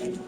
The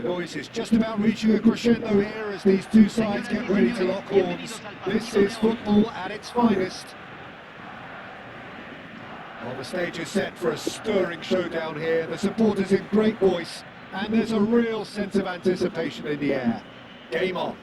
noise is just about reaching a crescendo here as these two sides get ready to lock horns. This is football at its finest. Well, the stage is set for a stirring showdown here. The supporters in great voice, and there's a real sense of anticipation in the air. Game on.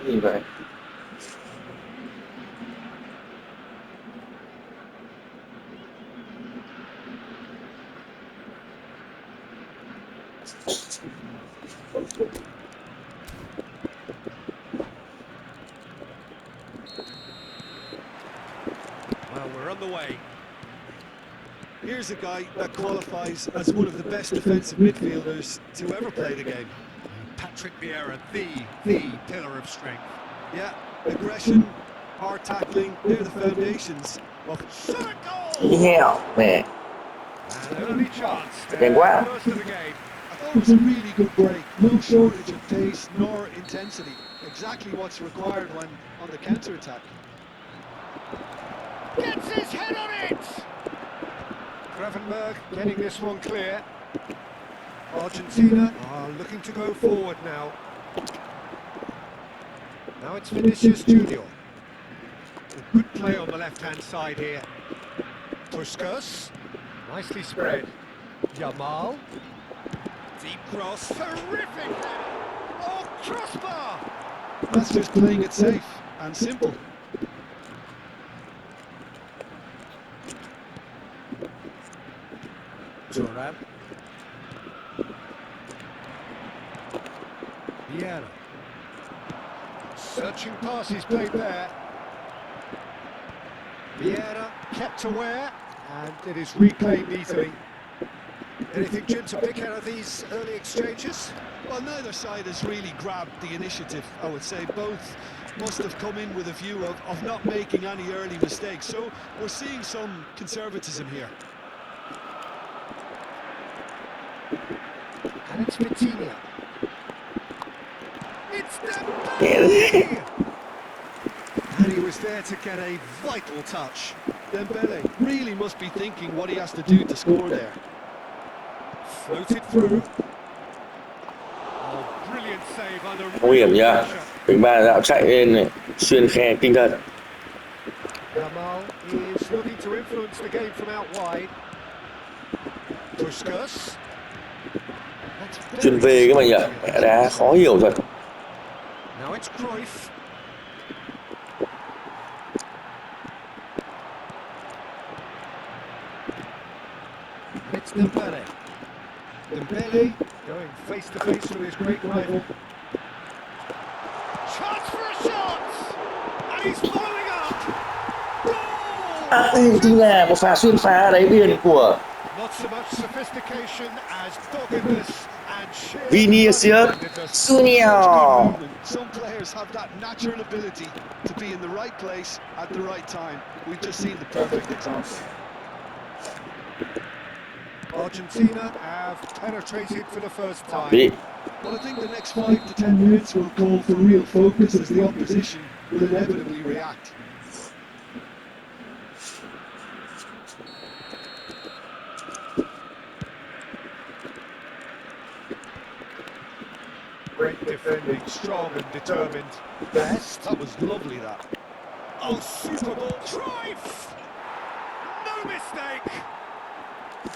Gì vậy? Well, we're on the way. Here's a guy that qualifies as one of the best defensive midfielders to ever play the game. Patrick Vieira, the pillar of strength. Yeah, aggression, hard tackling, they're the foundations of shot a goal! Hell, mẹ. And an early chance. Nhanh quá. First of the game. I thought it was a really good break. No shortage of pace nor intensity. Exactly what's required when on the counter-attack. Gets his head on it! Gravenberg getting this one clear. Argentina are looking to go forward now. Now it's Vinicius Junior. Good play on the left-hand side here. Puskas, nicely spread. Yamal. Deep cross, terrific! Oh, crossbar! That's just playing it safe and simple. Zoran. Vieira. Searching passes played there. Vieira kept aware, and it is reclaimed easily. Anything, Jim, to pick out of these early exchanges? Well, neither side has really grabbed the initiative, I would say. Both must have come in with a view of not making any early mistakes. So we're seeing some conservatism here. And it's Vitinha. It's Dembele! And he was there to get a vital touch. Dembele really must be thinking what he has to do to score there. Floated through. Oh, brilliant save under Nguy hiểm real chưa? pressure. Bình ba dạo chạy lên này, xuyên khe kinh thật. Yamal is looking to influence the game from out wide. Puskas. Chuyên về cái mày ạ, mẹ đá khó hiểu thật. Now it's Cruyff. And it's Dembele. Dembele going face to face with his great rival. Chance for a shot! And he's following up! Goal! Argentina, một pha xuyên phá đáy biên của Not so much sophistication as doggedness and sheer Vinicius Junior. Some players have that natural ability to be in the right place at the right time. We've just seen the perfect example. Argentina have penetrated for the first time. Well, I think the next 5 to 10 minutes will call for real focus as the opposition will inevitably react. Great defending, strong and determined. Yes, that was lovely, that. Oh, super ball. Cruyff! No mistake!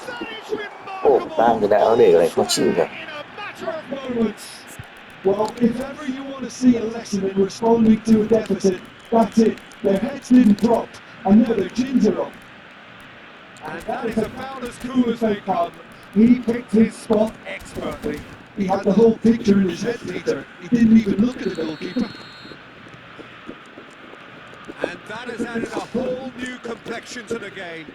That is remarkable! Đang cái đá để lại khó chịu kìa. In a matter of moments. Well, if ever you want to see a lesson in responding to a deficit, that's it. Their heads didn't drop, and now their chins are up. And that is about as cool as they come. He picked his spot expertly. He had the whole picture in his head, Peter. He didn't even look at the goalkeeper. And that has added a whole new complexion to the game.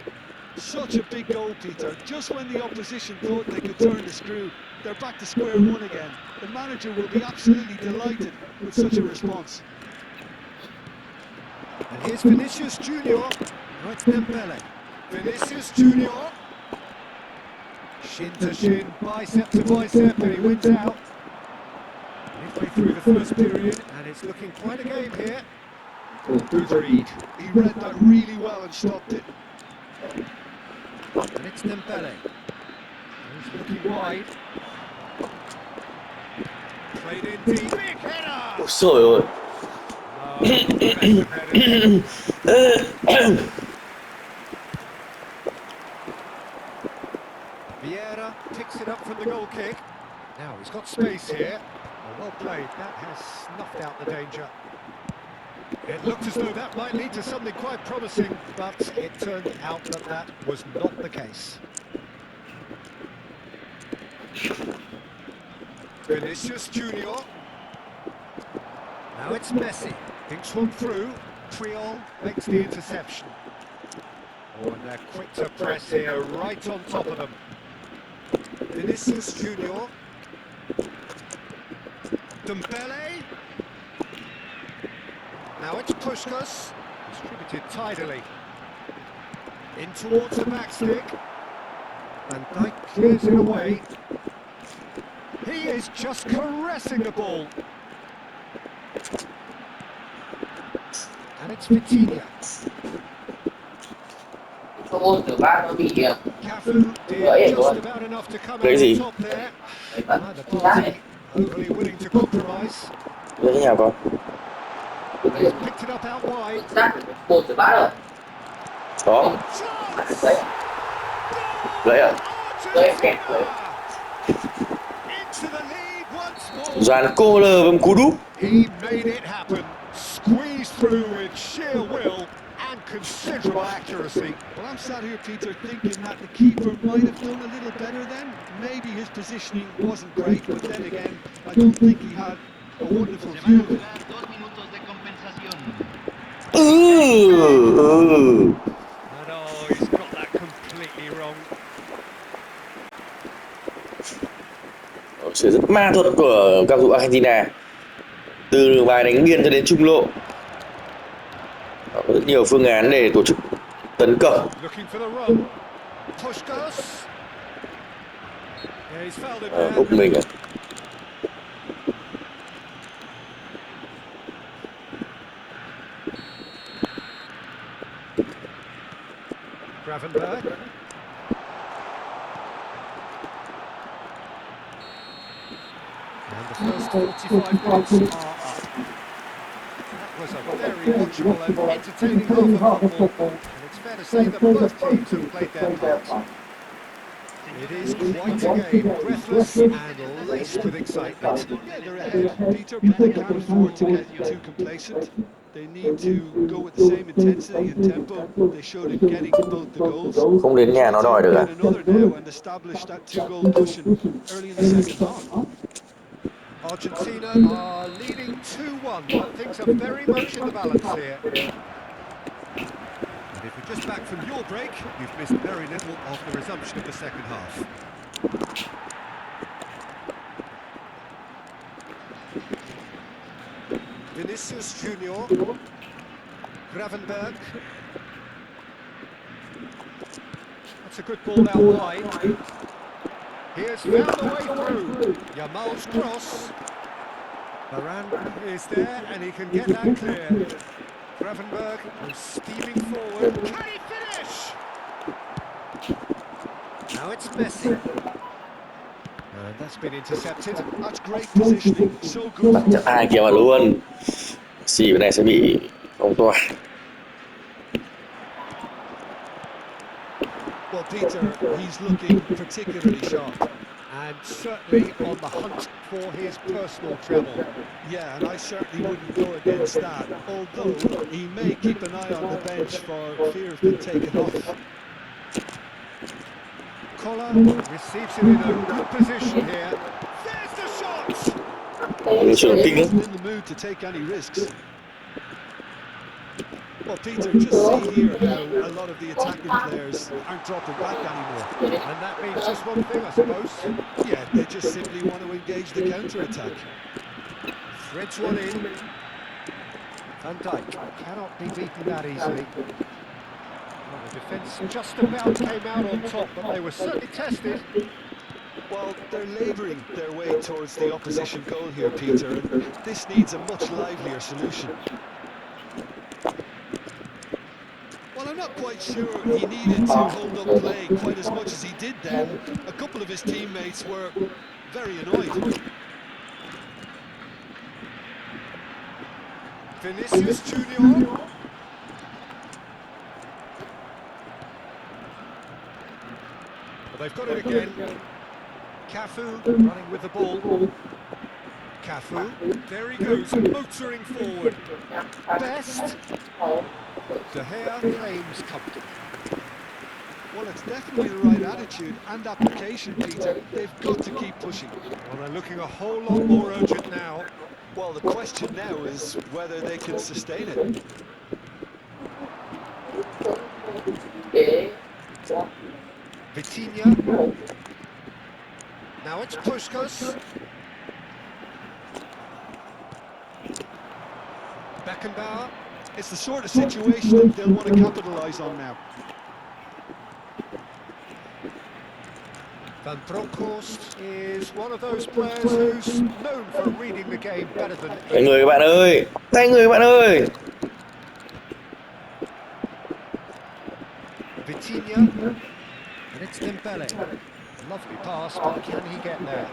Such a big goal, Peter. Just when the opposition thought they could turn the screw, they're back to square one again. The manager will be absolutely delighted with such a response. And here's Vinicius Junior. Now it's Dembele. Vinicius Junior. Shin to shin, bicep to bicep, and he wins out. Midway through the first period, and it's looking quite a game here. Good read. He read that really well and stopped it. And it's Dembele. He's looking wide. Played in deep. Big header! Ôi trời ơi. Vieira picks it up from the goal kick. Now he's got space here. Well played. That has snuffed out the danger. It looked as though that might lead to something quite promising, but it turned out that that was not the case. Vinicius Junior. Now it's Messi. Thinks one through. Triol makes the interception. Oh, and they're quick to press here, right on top of them. Vinicius Junior. Dembele. Now it's Puskas, distributed tidily. In towards the back stick. Van Dijk clears it away. He is just caressing the ball. And it's Vitinha. Cafu did just about enough to come out on top there. Neither party overly willing to compromise. Lấy nhà con. He's picked it up out wide. Đó. Lấy à? Into the lead once more. Dàn koler với cú đúp. He made it happen. Squeezed through with sheer will and considerable accuracy. Well, I'm sat here, Peter, thinking that the keeper might have done a little better then. Maybe his positioning wasn't great, but then again, I don't think he had a wonderful view of it. And oh, he's got that completely wrong. Sự rất ma thuật của cầu thủ Argentina. Từ đường bài đánh biên cho đến trung lộ. Có rất nhiều phương án để tổ chức tấn công. Bốc mình à. Gravenberg. And the first 45 minutes are up. That was a very very watchable and entertaining half of football. And it's fair to say that both teams have played their part. It is quite a game, breathless and laced with excitement. Yeah, they're ahead, Peter, but they can't afford to get too complacent. They need to go with the same intensity and tempo they showed in getting both the goals. Không đến nhà Try nó to đòi được à? get another now and establish that two-goal cushion early in the second half. Argentina are leading 2-1, but things are very much in the balance here. And if you're just back from your break, you've missed very little of the resumption of the second half. Vinicius Junior, Gravenberg. That's a good ball out wide. He has found a way through. Yamal's cross. Varane is there and he can get that clear. Gravenberg goes steaming forward. Can he finish? Now it's Messi. And that's been intercepted. That's great positioning. So good. Bắn chặn ai kia mà luôn. Xì bên này sẽ bị phong tỏa. Well, Peter, he's looking particularly sharp. And certainly on the hunt for his personal treble. Yeah, and I certainly wouldn't go against that, although he may keep an eye on the bench for fear of being taken off. Koler receives it in a good position here. There's the shot! He wasn't in the mood to take any risks. Well, Peter, just see here how a lot of the attacking players aren't dropping back anymore. And that means just one thing, I suppose. Yeah, they just simply want to engage the counter-attack. Threads one in. Van Dijk cannot be beaten that easily. Well, the defence just about came out on top, but they were certainly tested. Well, they're labouring their way towards the opposition goal here, Peter, and this needs a much livelier solution. Well, I'm not quite sure he needed to hold up play quite as much as he did then. A couple of his teammates were very annoyed. Vinicius Junior. Well, they've got it again. Cafu running with the ball. Cafu, there he goes, motoring forward. Best. De Gea claims comfort. Well, it's definitely the right attitude and application, Peter. They've got to keep pushing. Well, they're looking a whole lot more urgent now. Well, the question now is whether they can sustain it. Vitinha. Now it's Puskas. Beckenbauer. It's the sort of situation that they'll want to capitalise on now. Van Bronckhorst is one of those players who's known for reading the game better than anyone. Đánh người các bạn ơi! Đánh người các bạn ơi! Vitinha. And it's Dembele. Lovely pass, but can he get there?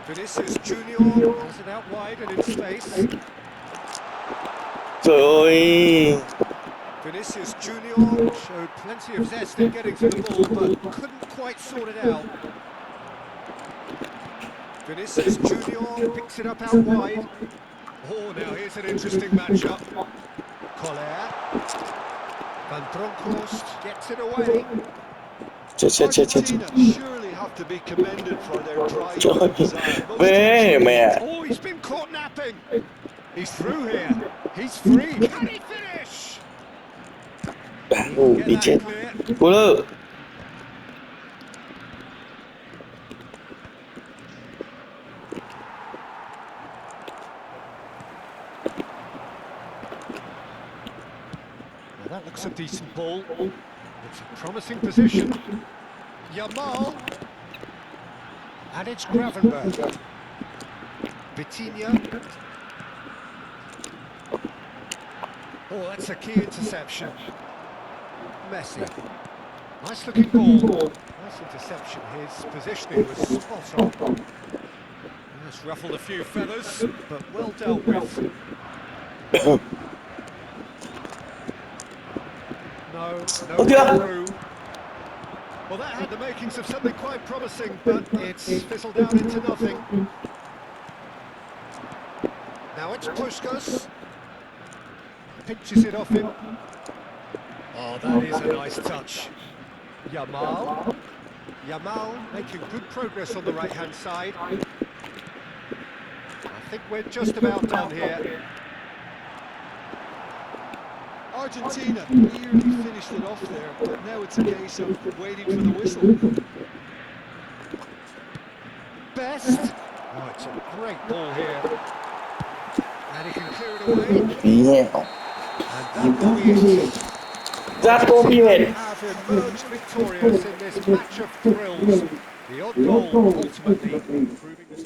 Vinicius Junior has it out wide and in space. Trời ơi! Vinicius Junior showed plenty of zest in getting to the ball, but couldn't quite sort it out. Vinicius Junior picks it up out wide. Oh, now here's an interesting matchup. Koler. Van Bronckhorst gets it away. Argentina surely have to be commended for their drive and desire. Về mẹ! Oh, he's been caught napping. He's through here. He's free. Can he finish? Đi chết. Koler! Well, that looks a decent ball. It's a promising position. Yamal. And it's Gravenberg. Vitinha. Oh, that's a key interception. Messi. Nice looking ball. Nice interception. His positioning was spot on. Just ruffled a few feathers, but well dealt with. No, no Ơ way kìa. through. Well, that had the makings of something quite promising, but it's fizzled out into nothing. Now it's Puskas. Pinches it off him. Oh, that is a nice touch. Yamal. Yamal making good progress on the right-hand side. I think we're just about done here. Argentina nearly finished it off there, but now it's a case of waiting for the whistle. Best. Oh, it's a great ball here. And he can clear it away. Mèo. And that will be it. That will be Argentina it. have emerged victorious in this match of thrills. The odd goal ultimately proving this.